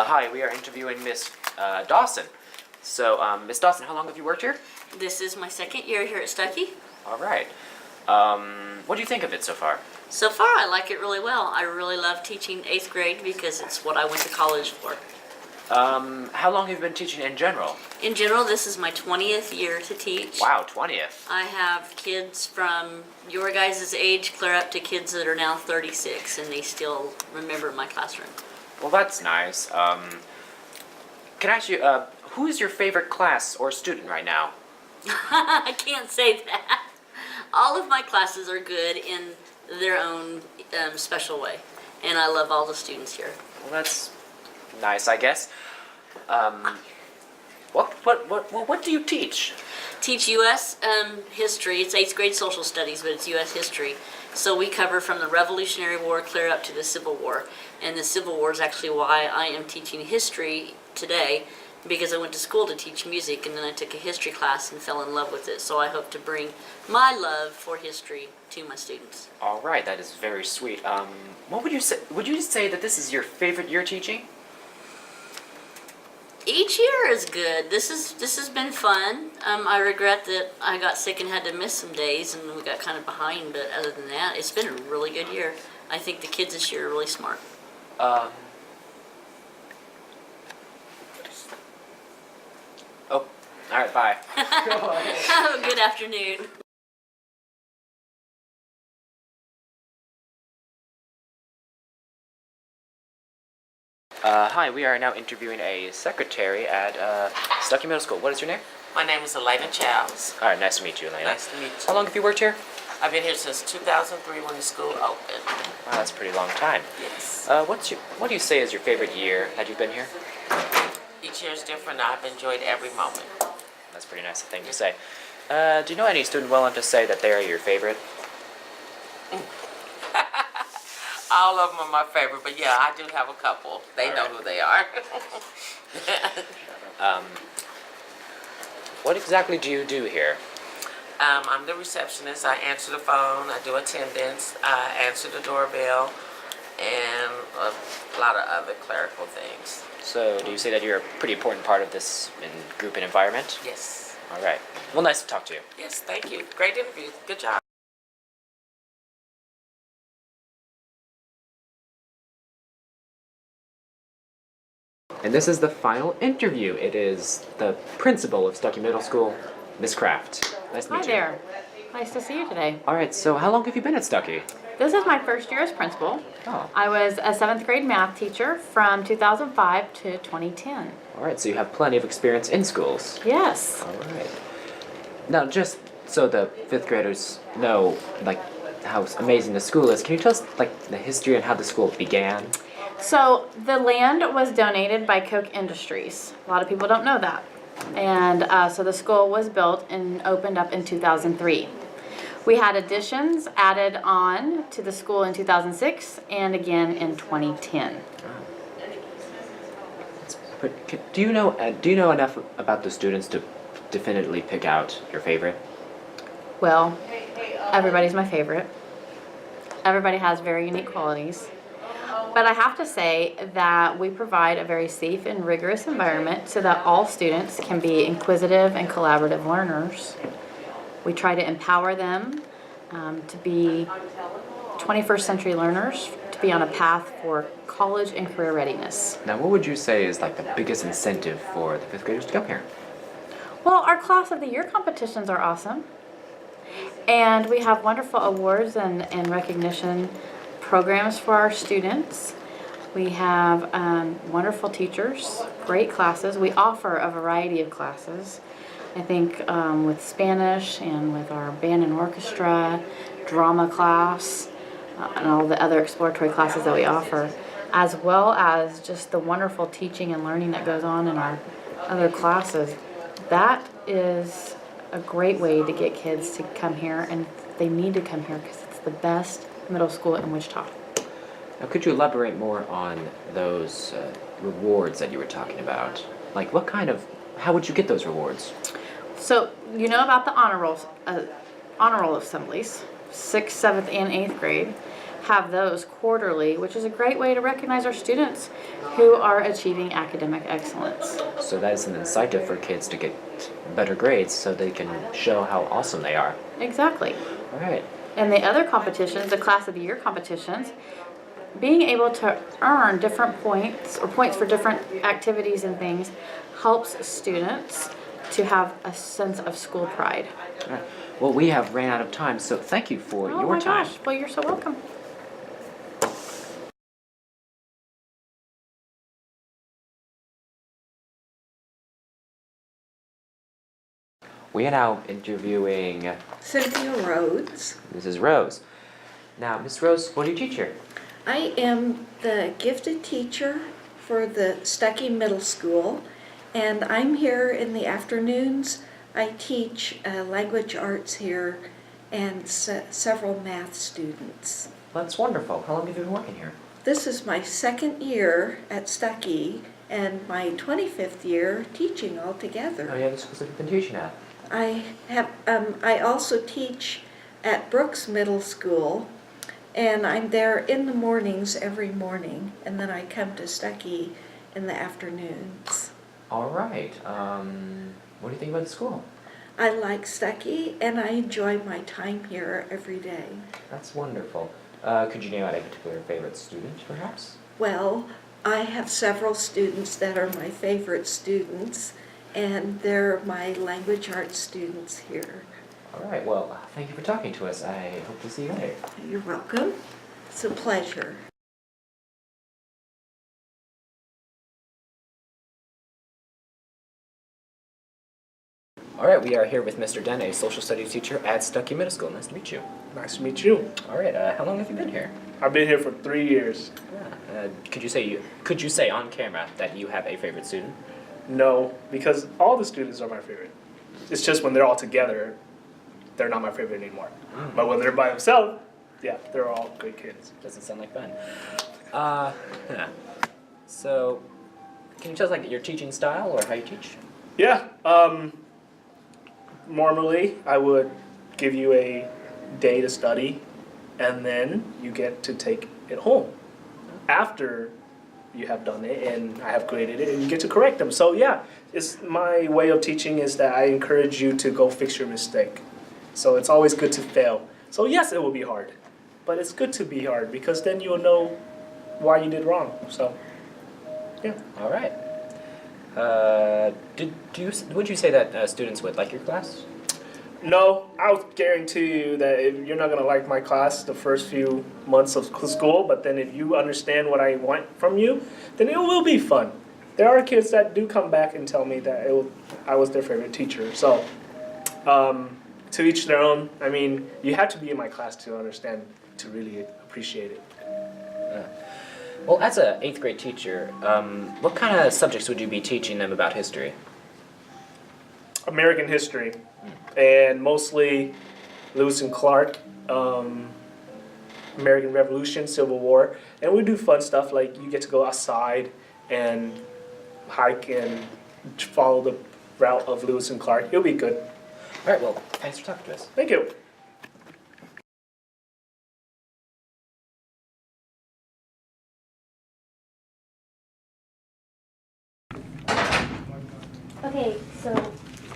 Hi, we are interviewing Miss Dawson. So, Miss Dawson, how long have you worked here? This is my second year here at Stucky. All right. What do you think of it so far? So far, I like it really well. I really love teaching 8th grade because it's what I went to college for. How long have you been teaching in general? In general, this is my 20th year to teach. Wow, 20th. I have kids from your guys' age clear up to kids that are now 36, and they still remember my classroom. Well, that's nice. Can I ask you, who is your favorite class or student right now? I can't say that. All of my classes are good in their own special way, and I love all the students here. Well, that's nice, I guess. What do you teach? Teach U.S. history. It's 8th grade social studies, but it's U.S. history. So we cover from the Revolutionary War clear up to the Civil War. And the Civil War is actually why I am teaching history today, because I went to school to teach music, and then I took a history class and fell in love with it. So I hope to bring my love for history to my students. All right, that is very sweet. What would you say? Would you say that this is your favorite year teaching? Each year is good. This has been fun. I regret that I got sick and had to miss some days, and we got kind of behind. But other than that, it's been a really good year. I think the kids this year are really smart. Oh, all right, bye. Have a good afternoon. Hi, we are now interviewing a secretary at Stucky Middle School. What is your name? My name is Elena Childs. All right, nice to meet you, Elena. Nice to meet you. How long have you worked here? I've been here since 2003 when the school opened. Wow, that's a pretty long time. Yes. What do you say is your favorite year that you've been here? Each year is different. I've enjoyed every moment. That's a pretty nice thing to say. Do you know any student well enough to say that they are your favorite? All of them are my favorite, but yeah, I do have a couple. They know who they are. What exactly do you do here? I'm the receptionist. I answer the phone. I do attendance. I answer the doorbell, and a lot of other clerical things. So, do you say that you're a pretty important part of this group and environment? Yes. All right. Well, nice to talk to you. Yes, thank you. Great interview. Good job. And this is the final interview. It is the principal of Stucky Middle School, Miss Kraft. Nice to meet you. Hi there. Nice to see you today. All right, so how long have you been at Stucky? This is my first year as principal. Oh. I was a 7th grade math teacher from 2005 to 2010. All right, so you have plenty of experience in schools. Yes. All right. Now, just so the 5th graders know, like, how amazing the school is, can you tell us, like, the history and how the school began? So the land was donated by Koch Industries. A lot of people don't know that. And so the school was built and opened up in 2003. We had additions added on to the school in 2006 and again in 2010. But do you know enough about the students to definitively pick out your favorite? Well, everybody's my favorite. Everybody has very unique qualities. But I have to say that we provide a very safe and rigorous environment so that all students can be inquisitive and collaborative learners. We try to empower them to be 21st century learners, to be on a path for college and career readiness. Now, what would you say is like the biggest incentive for the 5th graders to come here? Well, our Class of the Year competitions are awesome. And we have wonderful awards and recognition programs for our students. We have wonderful teachers, great classes. We offer a variety of classes. I think with Spanish and with our band and orchestra, drama class, and all the other exploratory classes that we offer. as well as just the wonderful teaching and learning that goes on in our other classes, that is a great way to get kids to come here, and they need to come here because it's the best middle school in Wichita. Now, could you elaborate more on those rewards that you were talking about? Like, how would you get those rewards? So, you know about the honor roll assemblies, 6th, 7th, and 8th grade have those quarterly, which is a great way to recognize our students who are achieving academic excellence. So that is an incentive for kids to get better grades so they can show how awesome they are. Exactly. All right. And the other competitions, the class of the year competitions, being able to earn different points or points for different activities and things helps students to have a sense of school pride. All right. Well, we have ran out of time, so thank you for Oh your my time. gosh, well, you're so welcome. We are now interviewing Cynthia Rhodes. Mrs. Rose. Now, Miss Rose, what do you teach here? I am the gifted teacher for the Stucky Middle School, and I'm here in the afternoons. I teach language arts here and several math students. That's wonderful. How long have you been working here? This is my second year at Stucky and my 25th year teaching altogether. Oh, yeah, the schools that you've been teaching at. I also teach at Brooks Middle School, and I'm there in the mornings every morning, and then I come to Stucky in the afternoons. All right. What do you think about the school? I like Stucky, and I enjoy my time here every day. That's wonderful. Could you name out a particular favorite student, perhaps? Well, I have several students that are my favorite students, and they're my language arts students here. All right. Well, thank you for talking to us. I hope to see you later. You're welcome. It's a pleasure. All right. We are here with Mr. Den, a social studies teacher at Stucky Middle School. Nice to meet you. Nice to meet you. All right. How long have you been here? I've been here for 3 years. Yeah. Could you say on camera that you have a favorite student? No, because all the students are my favorite. It's just when they're all together, they're not my favorite anymore. But when they're by themselves, yeah, they're all good kids. Doesn't sound like fun. Yeah. So, can you tell us like your teaching style or how you teach? Yeah, normally I would give you a day to study, and then you get to take it home after you have done it and I have graded it, and you get to correct them. So yeah, it's my way of teaching is that I encourage you to go fix your mistake. So it's always good to fail. So yes, it will be hard, but it's good to be hard because then you'll know why you did wrong. So yeah. All right. Would you say that students would like your class? No, I'll guarantee you that you're not gonna like my class the first few months of school, but then if you understand what I want from you, then it will be fun. There are kids that do come back and tell me that I was their favorite teacher. So, to each their own. I mean, you have to be in my class to understand, to really appreciate it. Well, as an 8th grade teacher, what kind of subjects would you be teaching them about history? American history, and mostly Lewis and Clark, American Revolution, Civil War, and we do fun stuff like you get to go outside and hike and follow the route of Lewis and Clark. It'll be good. All right, well, thanks for talking to us. Thank you. Okay, so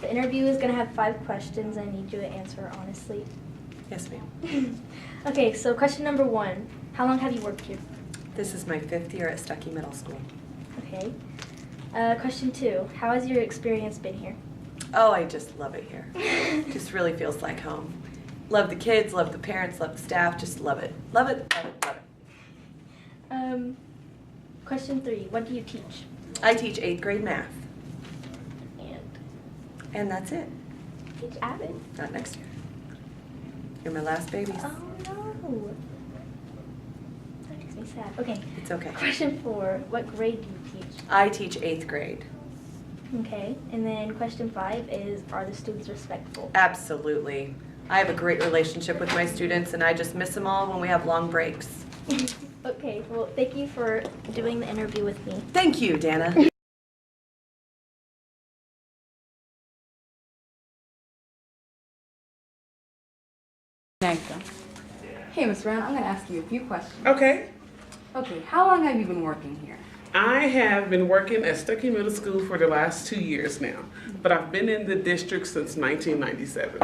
the interview is going to have 5 questions. I need you to answer honestly. Yes, ma'am. Okay, so question number 1. How long have you worked here? This is my 5th year at Stucky Middle School. Okay. Question 2. How has your experience been here? Oh, I just love it here. Just really feels like home. Love the kids, love the parents, love the staff, just love it. Love it, love it, love it. Question 3. What do you teach? I teach 8th grade math, And and that's it. teach Abbott. Not next year. You're my last babies. Oh no. That makes me really sad. Okay. It's okay. Question 4. What grade do you teach? I teach 8th grade. Okay. And then question 5 is, are the students respectful? Absolutely. I have a great relationship with my students, and I just miss them all when we have long breaks. Okay. Well, thank you for doing the interview with me. Thank you, Danna. Hey, Miss Brown, I'm going to ask you a few questions. Okay. Okay, how long have you been working here? I have been working at Stucky Middle School for the last 2 years now, but I've been in the district since 1997.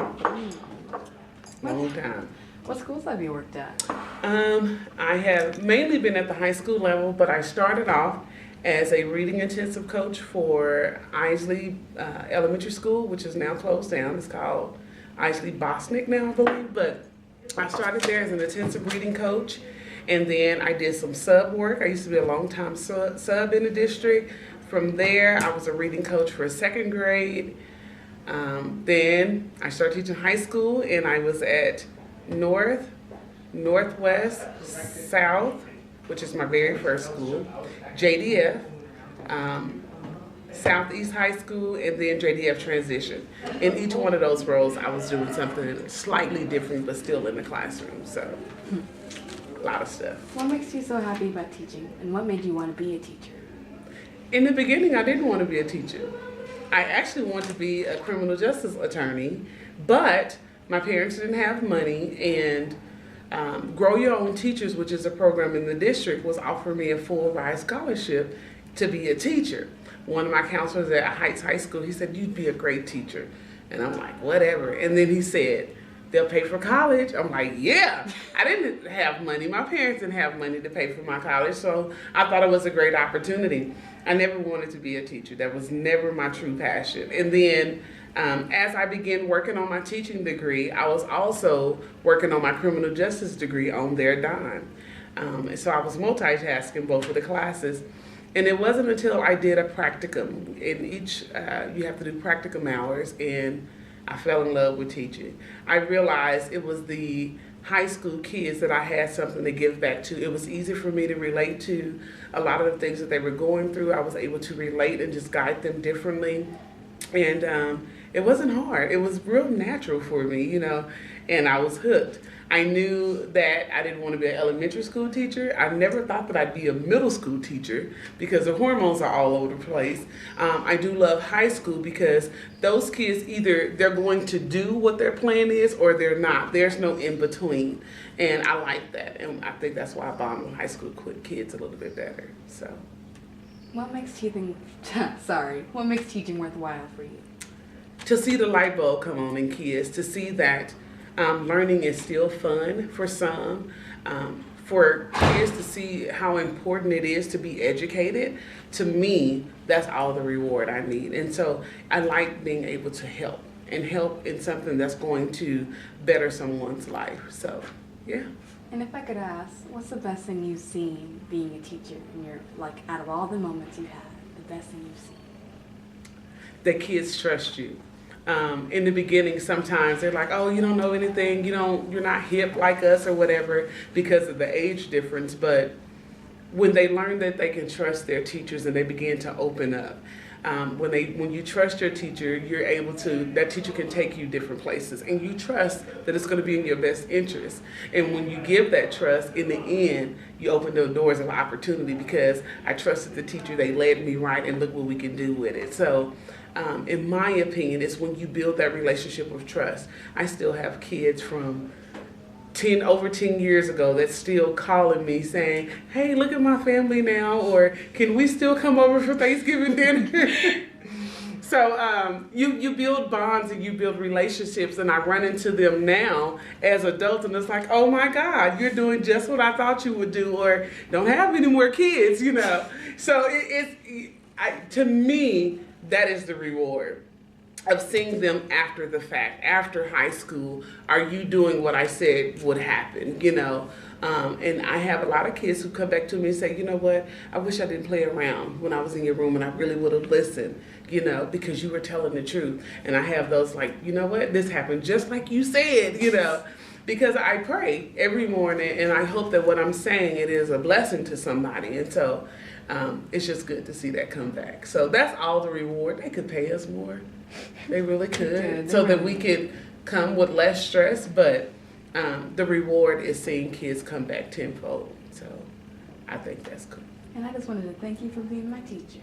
Long time. What schools have you worked at? I have mainly been at the high school level, but I started off as a reading intensive coach for Isley Elementary School, which is now closed down. It's called Isley Bosnick now, I believe, but I started there as an intensive reading coach, and then I did some sub work. I used to be a long-time sub in the district. From there, I was a reading coach for 2nd grade. Then I started teaching high school, and I was at North, Northwest, South, which is my very first school, JDF, Southeast High School, and then JDF Transition. In each one of those roles, I was doing something slightly different, but still in the classroom, so a lot of stuff. What makes you so happy about teaching, and what made you want to be a teacher? In the beginning, I didn't want to be a teacher. I actually wanted to be a criminal justice attorney, but my parents didn't have money, and Grow Your Own Teachers, which is a program in the district, was offering me a full ride scholarship to be a teacher. One of my counselors at Heights High School, he said, you'd be a great teacher. And I'm like, whatever. And then he said, they'll pay for college. I'm like, yeah. I didn't have money. My parents didn't have money to pay for my college, so I thought it was a great opportunity. I never wanted to be a teacher. That was never my true passion. And then as I began working on my teaching degree, I was also working on my criminal justice degree on their dime. And so I was multitasking both of the classes. And it wasn't until I did a practicum. In each, you have to do practicum hours, and I fell in love with teaching. I realized it was the high school kids that I had something to give back to. It was easy for me to relate to a lot of the things that they were going through. I was able to relate and just guide them differently. And it wasn't hard. It was real natural for me, you know, and I was hooked. I knew that I didn't want to be an elementary school teacher. I never thought that I'd be a middle school teacher because the hormones are all over the place. I do love high school because those kids, either they're going to do what their plan is or they're not. There's no in between. And I like that. And I think that's why I bond with high school kids a little bit better. So, What makes teaching, what makes teaching worthwhile for you? to see the light bulb come on in kids, to see that learning is still fun for some, for kids to see how important it is to be educated, to me, that's all the reward I need. And so I like being able to help, and help in something that's going to better someone's life. So, yeah. And if I could ask, what's the best thing you've seen being a teacher in your, like, out of all the moments you've had, the best thing you've seen? That kids trust you. In the beginning, sometimes they're like, oh, you don't know anything, you're not hip like us or whatever because of the age difference. But when they learn that they can trust their teachers and they begin to open up, when you trust your teacher, you're able to, that teacher can take you different places, and you trust that it's going to be in your best interest. And when you give that trust, in the end, you open the doors of opportunity because I trusted the teacher, they led me right, and look what we can do with it. So, in my opinion, it's when you build that relationship of trust. I still have kids from over 10 years ago that's still calling me saying, hey, look at my family now, or can we still come over for Thanksgiving dinner? So you build bonds and you build relationships, and I run into them now as adults, and it's like, oh my God, you're doing just what I thought you would do, or don't have any more kids, So to me, that is the reward of seeing them after the fact, after high school. Are you doing what I said would happen, And I have a lot of kids who come back to me and say, you know what, I wish I didn't play around when I was in your room and I really would have listened, because you were telling the truth. And I have those like, you know what, this happened just like you said, because I pray every morning and I hope that what I'm saying, it is a blessing to somebody. And so it's just good to see that come back. So that's all the reward. They could pay us more. They really could. So that we could come with less stress. But the reward is seeing kids come back tenfold. So I think that's cool. And I just wanted to thank you for being my teacher.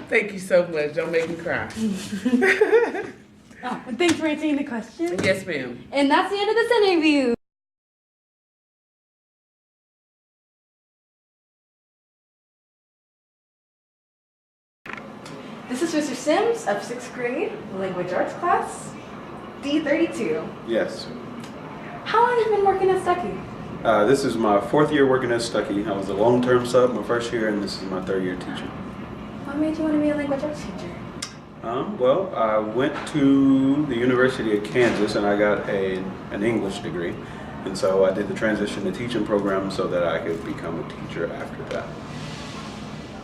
Thank you so much. Don't make me cry. Oh, and thanks for answering the question. Yes, ma'am. And that's the end of this interview. This is Mr. Sims of 6th grade, language arts class, D32. Yes. How long have you been working at Stucky? This is my 4th year working at Stucky. I was a long-term sub my 1st year, and this is my 3rd year teaching. What made you want to be a language arts teacher? Well, I went to the University of Kansas and I got an English degree. And so I did the transition to teaching program so that I could become a teacher after that.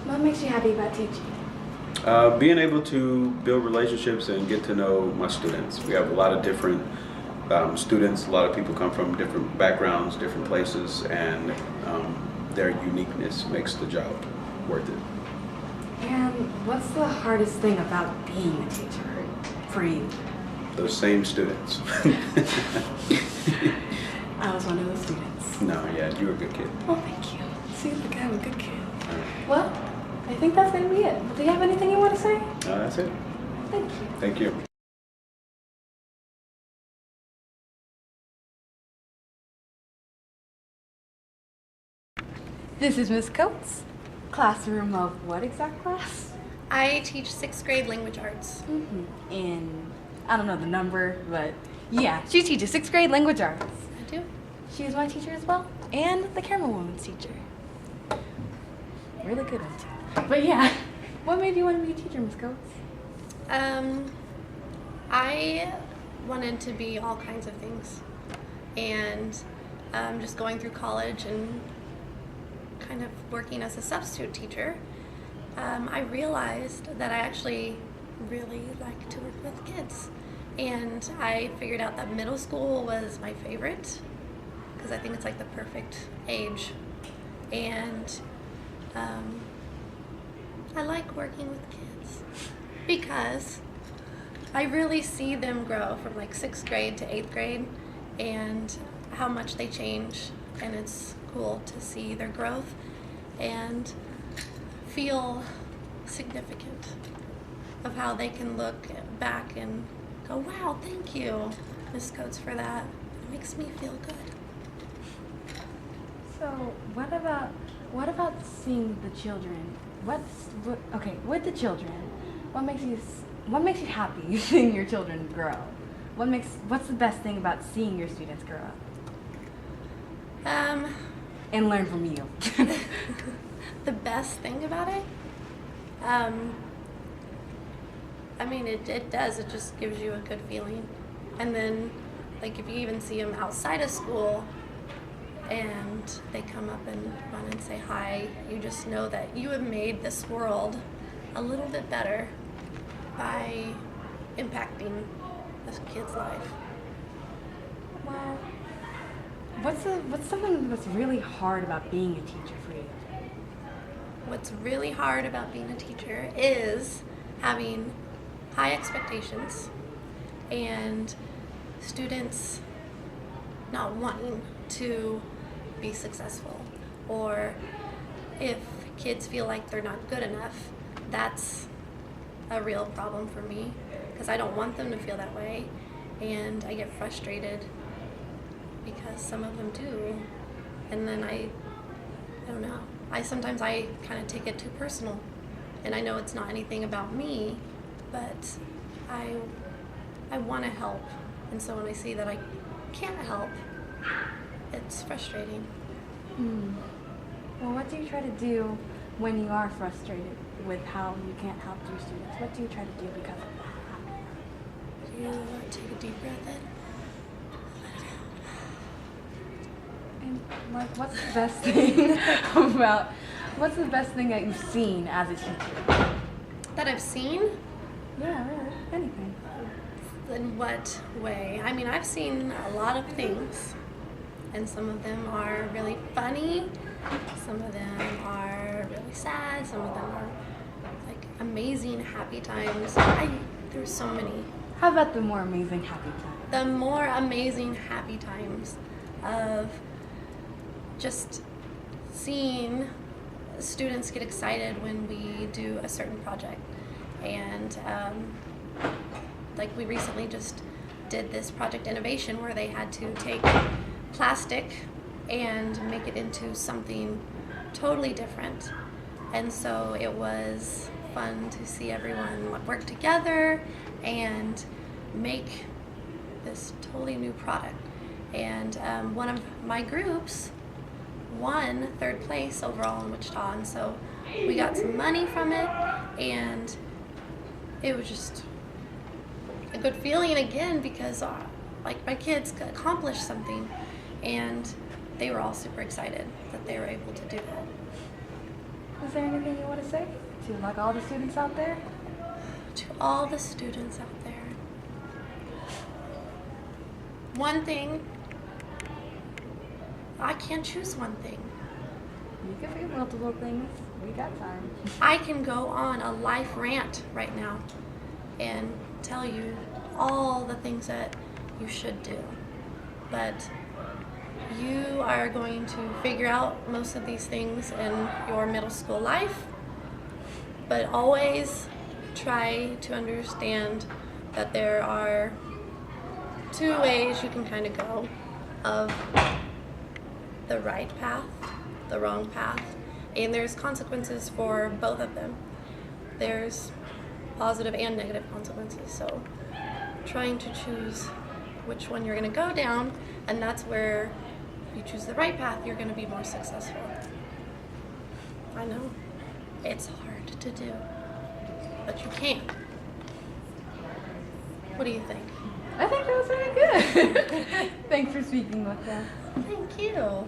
What makes you happy about teaching? Being able to build relationships and get to know my students. We have a lot of different students. A lot of people come from different backgrounds, different places, and their uniqueness makes the job worth it. And what's the hardest thing about being a teacher for you? Those same students. I was one of those students. No, yeah, you're a good kid. Oh, thank you. Seems like I'm a good kid. Well, I think that's going to be it. Do you have anything you want to say? That's it. Thank you. Thank you. This is Miss Coates. Classroom of what exact class? I teach 6th grade language arts. In, I don't know the number, but yeah, she teaches 6th grade language arts. I do. She is my teacher as well, and the camera woman's teacher. Really good one too. But yeah, what made you want to be a teacher, Miss Coates? I wanted to be all kinds of things, and just going through college and kind of working as a substitute teacher, I realized that I actually really like to work with kids. And I figured out that middle school was my favorite because I think it's like the perfect age. And I like working with kids because I really see them grow from like 6th grade to 8th grade and how much they change, and it's cool to see their growth and feel significant of how they can look back and go, wow, thank you, Miss Coates, for that. It makes me feel good. So what about seeing the children? With the children, what makes you happy seeing your children grow? What's the best thing about seeing your students grow up? And learn from you. The best thing about it? I mean, it does. It just gives you a good feeling. And then, like, if you even see them outside of school and they come up and run and say hi, you just know that you have made this world a little bit better by impacting this kid's life. Well, what's something that's really hard about being a teacher for you? What's really hard about being a teacher is having high expectations and students not wanting to be successful, or if kids feel like they're not good enough. That's a real problem for me because I don't want them to feel that way, and I get frustrated because some of them do, and then I don't know. Sometimes I kind of take it too personal, and I know it's not anything about me, but I want to help, and so when I see that I can't help, it's frustrating. Well, what do you try to do when you are frustrated with how you can't help your students? What do you try to do because of that? You take a deep breath in. And like, what's the best thing that you've seen as a teacher? That I've seen? Yeah, really, anything. In what way? I mean, I've seen a lot of things, and some of them are really funny, some of them are really sad, some of them are like amazing happy times. There's so many. How about the more amazing happy times? The more amazing happy times of just seeing students get excited when we do a certain project. And like we recently just did this project innovation where they had to take plastic and make it into something totally different. And so it was fun to see everyone work together and make this totally new product. And one of my groups won 3rd place overall in Wichita, and so we got some money from it, and it was just a good feeling again because like my kids accomplished something, and they were all super excited that they were able to do that. Is there anything you want to say to like all the students out there? To all the students out there, one thing, I can't choose one thing. You can be multiple things. We got time. I can go on a life rant right now and tell you all the things that you should do. But you are going to figure out most of these things in your middle school life. But always try to understand that there are 2 ways you can kind of go of the right path, the wrong path, and there's consequences for both of them. There's positive and negative consequences, so trying to choose which one you're going to go down, and that's where if you choose the right path, you're going to be more successful. I know, it's hard to do, but you can. What do you think? I think that was very good. Thanks for speaking with us. Thank you.